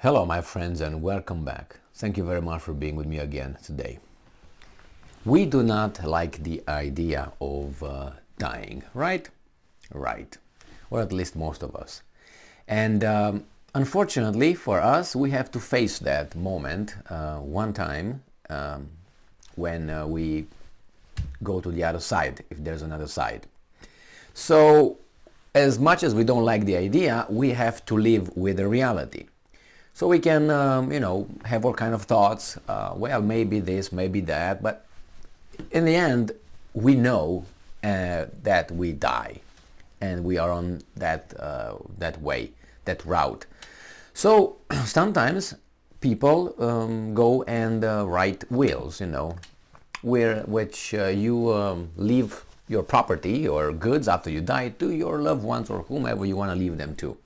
Hello my friends and welcome back. Thank you very much for being with me again today. We do not like the idea of dying, right? Right. Or at least most of us. And unfortunately for us, we have to face that moment one time when we go to the other side, if there's another side. So as much as we don't like the idea, we have to live with the reality. So we can, have all kind of thoughts, well, maybe this, maybe that, but in the end, we know that we die, and we are on that way, that route. So sometimes people go and write wills, which you leave your property or goods after you die to your loved ones or whomever you want to leave them to.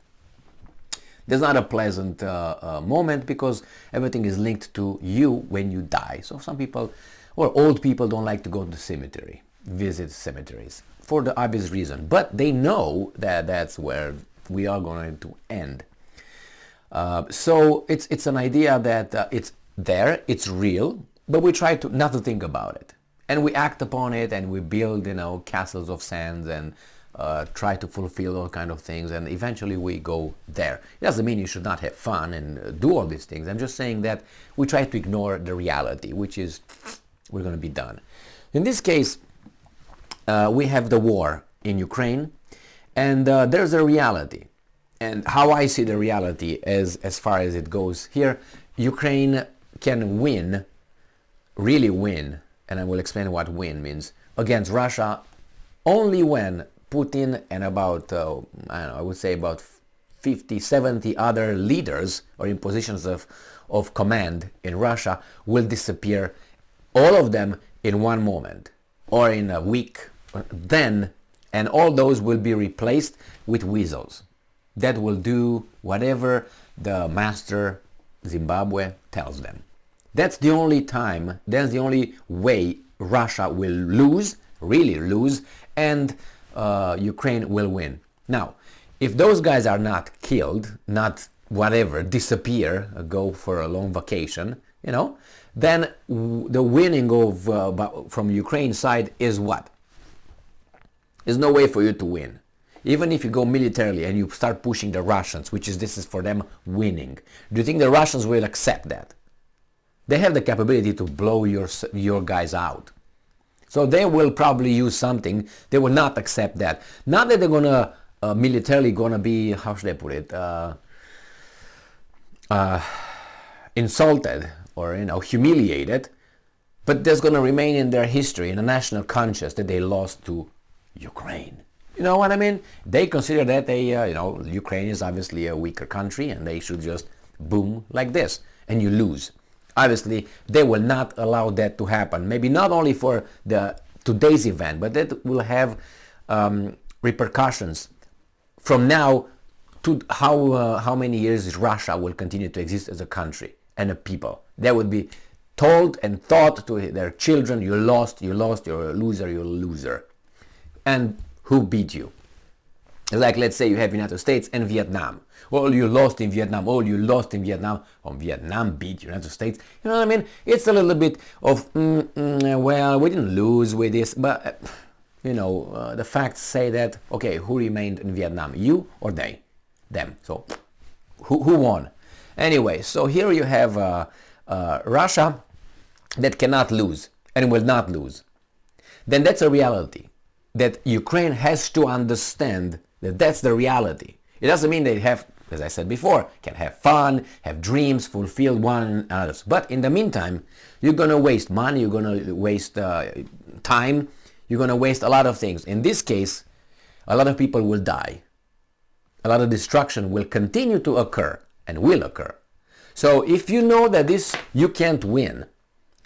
There's not a pleasant moment because everything is linked to you when you die. So some people, or old people, don't like to go to the cemetery, visit cemeteries, for the obvious reason. But they know that that's where we are going to end. So it's an idea that it's there, it's real, but we try to not to think about it. And we act upon it, and we build, castles of sand and try to fulfill all kind of things, and eventually we go there. It doesn't mean you should not have fun and do all these things. I'm just saying that we try to ignore the reality, which is we're going to be done. In this case, we have the war in Ukraine, and there's a reality. And how I see the reality as far as it goes here, Ukraine can win, really win, and I will explain what win means, against Russia only when Putin and about, I would say about 50, 70 other leaders or in positions of command in Russia will disappear, all of them in one moment or in a week. Then, and all those will be replaced with weasels that will do whatever the master Zimbabwe tells them. That's the only time, that's the only way Russia will lose, really lose, and Ukraine will win. Now, if those guys are not killed, not whatever, disappear, go for a long vacation, then the winning of from Ukraine side is what? There's no way for you to win. Even if you go militarily and you start pushing the Russians, this is for them winning. Do you think the Russians will accept that? They have the capability to blow your guys out. So they will probably use something. They will not accept that. Not that they're gonna militarily gonna be, how should I put it, insulted or humiliated, but that's gonna remain in their history, in the national conscience, that they lost to Ukraine. You know what I mean? They consider that Ukraine is obviously a weaker country, and they should just boom like this, and you lose. Obviously, they will not allow that to happen. Maybe not only for today's event, but that will have repercussions from now to how many years Russia will continue to exist as a country and a people. They would be told and taught to their children, you lost, you're a loser, you're a loser. And who beat you? Like, let's say you have United States and Vietnam. Well, you lost in Vietnam. Oh, you lost in Vietnam. Oh, Vietnam beat United States. You know what I mean? It's a little bit of, well, we didn't lose with this. But, the facts say that, okay, who remained in Vietnam? You or they? Them. So, who won? Anyway, so here you have Russia that cannot lose and will not lose. Then that's a reality that Ukraine has to understand that that's the reality. It doesn't mean they have, as I said before, can have fun, have dreams, fulfill one another. But in the meantime, you're going to waste money, you're going to waste time, you're going to waste a lot of things. In this case, a lot of people will die. A lot of destruction will continue to occur and will occur. So if you know that you can't win,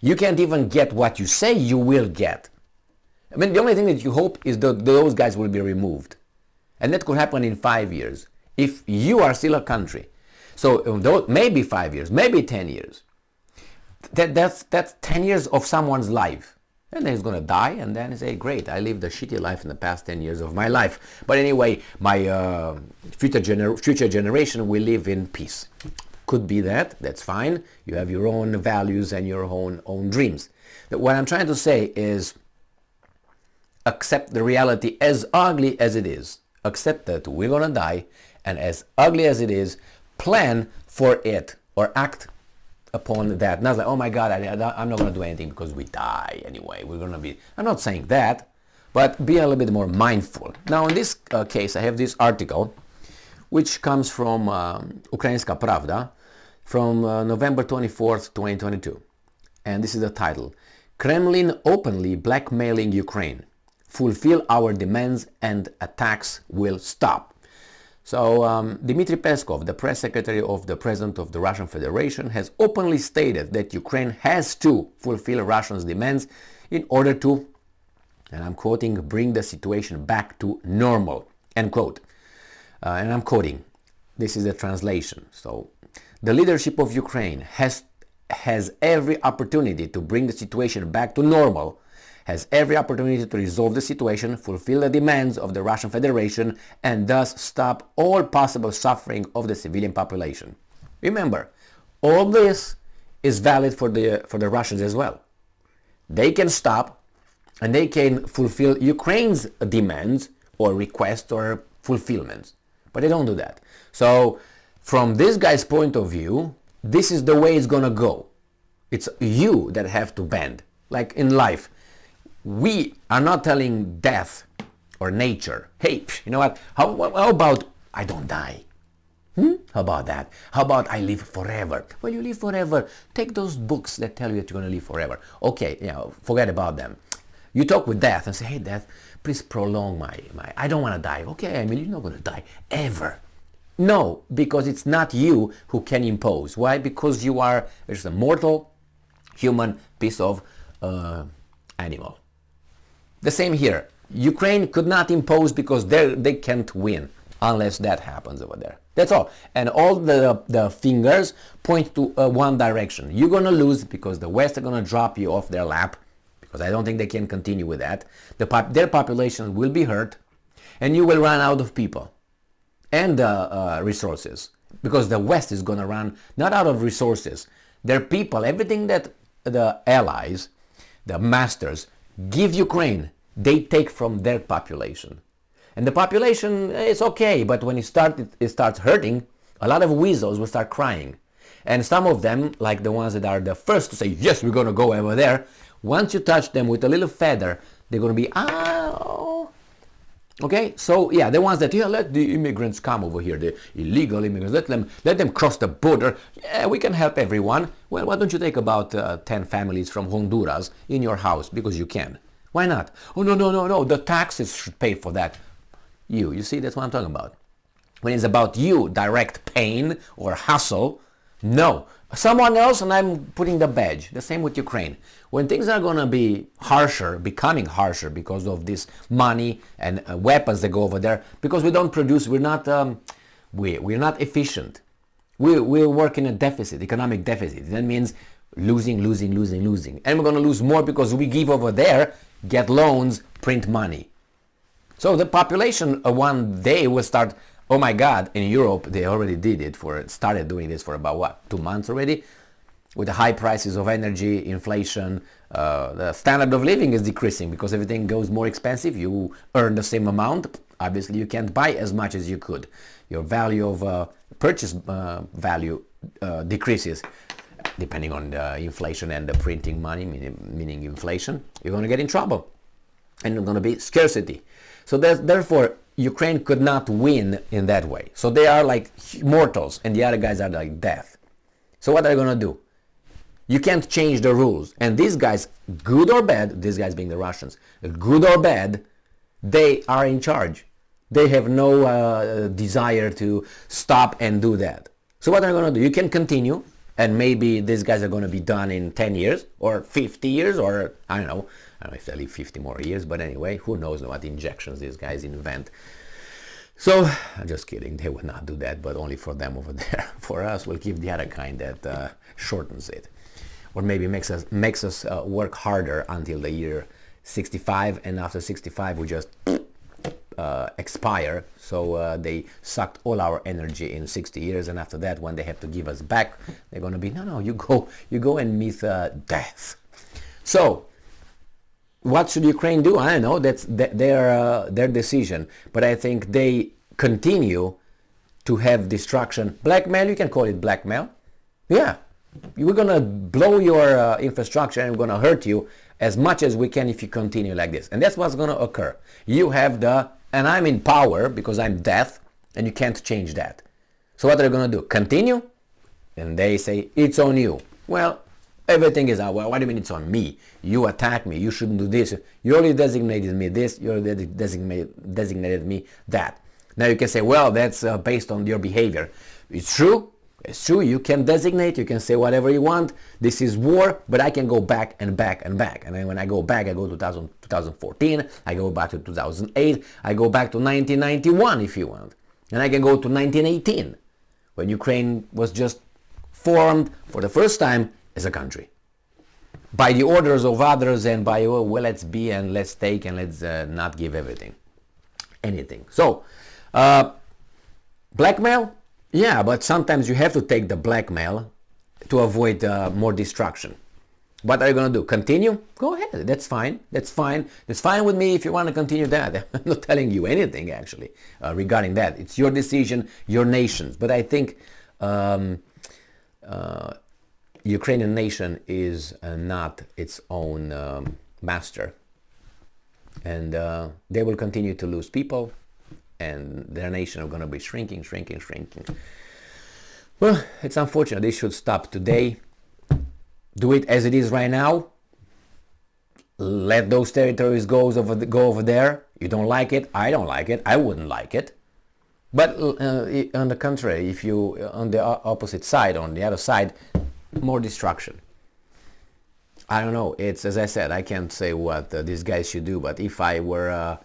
you can't even get what you say you will get. I mean, the only thing that you hope is that those guys will be removed. And that could happen in 5 years, if you are still a country. So maybe 5 years, maybe 10 years. That's 10 years of someone's life. And then he's going to die, and then he say, great, I lived a shitty life in the past 10 years of my life. But anyway, my future generation will live in peace. Could be that. That's fine. You have your own values and your own dreams. But what I'm trying to say is accept the reality as ugly as it is. Accept that we're going to die, and as ugly as it is, plan for it or act upon that. Not like, oh my God, I'm not going to do anything because we die anyway. We're going to be... I'm not saying that, but be a little bit more mindful. Now, in this case, I have this article, which comes from Ukrainska Pravda from November 24th, 2022. And this is the title. Kremlin openly blackmailing Ukraine. Fulfill our demands and attacks will stop. So Dmitry Peskov, the press secretary of the President of the Russian Federation, has openly stated that Ukraine has to fulfill Russia's demands in order to, and I'm quoting, bring the situation back to normal, end quote. And I'm quoting, this is the translation. So the leadership of Ukraine has every opportunity to bring the situation back to normal, has every opportunity to resolve the situation, fulfill the demands of the Russian Federation, and thus stop all possible suffering of the civilian population. Remember, all this is valid for the Russians as well. They can stop and they can fulfill Ukraine's demands or requests or fulfillments, but they don't do that. So from this guy's point of view, this is the way it's gonna go. It's you that have to bend. Like in life, we are not telling death or nature, hey, you know what, how about I don't die? How about that? How about I live forever? Well, you live forever. Take those books that tell you that you're going to live forever. Okay, forget about them. You talk with death and say, hey, death, please prolong my I don't want to die. Okay, I mean, you're not going to die ever. No, because it's not you who can impose. Why? Because you are just a mortal human piece of animal. The same here. Ukraine could not impose because they can't win unless that happens over there. That's all. And all the fingers point to one direction. You're going to lose because the West are going to drop you off their lap, because I don't think they can continue with that. Their population will be hurt, and you will run out of people and resources, because the West is going to run not out of resources. Their people, everything that the allies, the masters, give Ukraine, they take from their population. And the population, it's okay, but when it starts hurting, a lot of weasels will start crying. And some of them, like the ones that are the first to say, yes, we're going to go over there, once you touch them with a little feather, they're going to be, ow. Okay, so yeah, the ones that, let the immigrants come over here, the illegal immigrants, let them cross the border. Yeah, we can help everyone. Well, why don't you take about 10 families from Honduras in your house, because you can. Why not? Oh, no, the taxes should pay for that. You see, that's what I'm talking about. When it's about you, direct pain or hassle, no. Someone else, and I'm putting the badge. The same with Ukraine. When things are going to be harsher, becoming harsher because of this money and weapons that go over there, because we don't produce, we're not not efficient. We work in a deficit, economic deficit. That means losing. And we're going to lose more because we give over there, get loans, print money. So the population one day will start, oh my God, in Europe they already did it, started doing this for about 2 months already, with the high prices of energy, inflation, the standard of living is decreasing because everything goes more expensive. You earn the same amount, obviously you can't buy as much as you could. Your value of purchase value decreases depending on the inflation and the printing money, meaning inflation. You're going to get in trouble and there's going to be scarcity. So therefore, Ukraine could not win in that way. So they are like mortals, and the other guys are like death. So what are they going to do? You can't change the rules. And these guys, good or bad, these guys being the Russians, good or bad, they are in charge. They have no desire to stop and do that. So what are they going to do? You can continue, and maybe these guys are going to be done in 10 years or 50 years, or I don't know if they live 50 more years, but anyway, who knows what injections these guys invent. So, I'm just kidding, they would not do that, but only for them over there. For us, we'll give the other kind that shortens it. Or maybe makes us work harder until the year 65, and after 65 we just expire. So they sucked all our energy in 60 years, and after that, when they have to give us back, they're going to be, no, you go and meet death. So what should Ukraine do? I don't know. That's their decision. But I think they continue to have destruction. Blackmail, you can call it blackmail. Yeah, we're going to blow your infrastructure and we're going to hurt you as much as we can if you continue like this. And that's what's going to occur. You have and I'm in power because I'm death, and you can't change that. So what are they going to do? Continue? And they say, it's on you. Well, everything is, well, what do you mean it's on me? You attack me. You shouldn't do this. You already designated me this. You already designated me that. Now you can say, well, that's based on your behavior. It's true. It's true. You can designate. You can say whatever you want. This is war, but I can go back and back and back. And then when I go back, I go to 2014. I go back to 2008. I go back to 1991 if you want. And I can go to 1918 when Ukraine was just formed for the first time as a country. By the orders of others and by, well, let's be and let's take and let's not give anything. So, blackmail? Yeah, but sometimes you have to take the blackmail to avoid more destruction. What are you going to do? Continue? Go ahead. That's fine. That's fine. It's fine with me if you want to continue that. I'm not telling you anything, actually, regarding that. It's your decision, your nations. But I think Ukrainian nation is not its own master. And they will continue to lose people. And their nation are going to be shrinking. Well, it's unfortunate. They should stop today. Do it as it is right now. Let those territories go over there. You don't like it. I don't like it. I wouldn't like it. But on the contrary, if you on the opposite side, on the other side, more destruction. I don't know. It's, as I said, I can't say what these guys should do. But if I were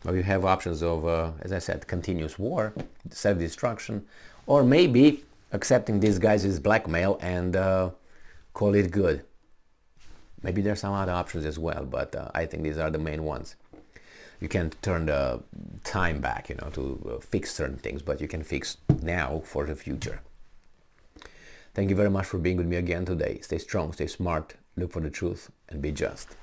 or you have options of, as I said, continuous war, self-destruction, or maybe accepting these guys as blackmail and call it good. Maybe there's some other options as well, but I think these are the main ones. You can't turn the time back, to fix certain things, but you can fix now for the future. Thank you very much for being with me again today. Stay strong, stay smart, look for the truth, and be just.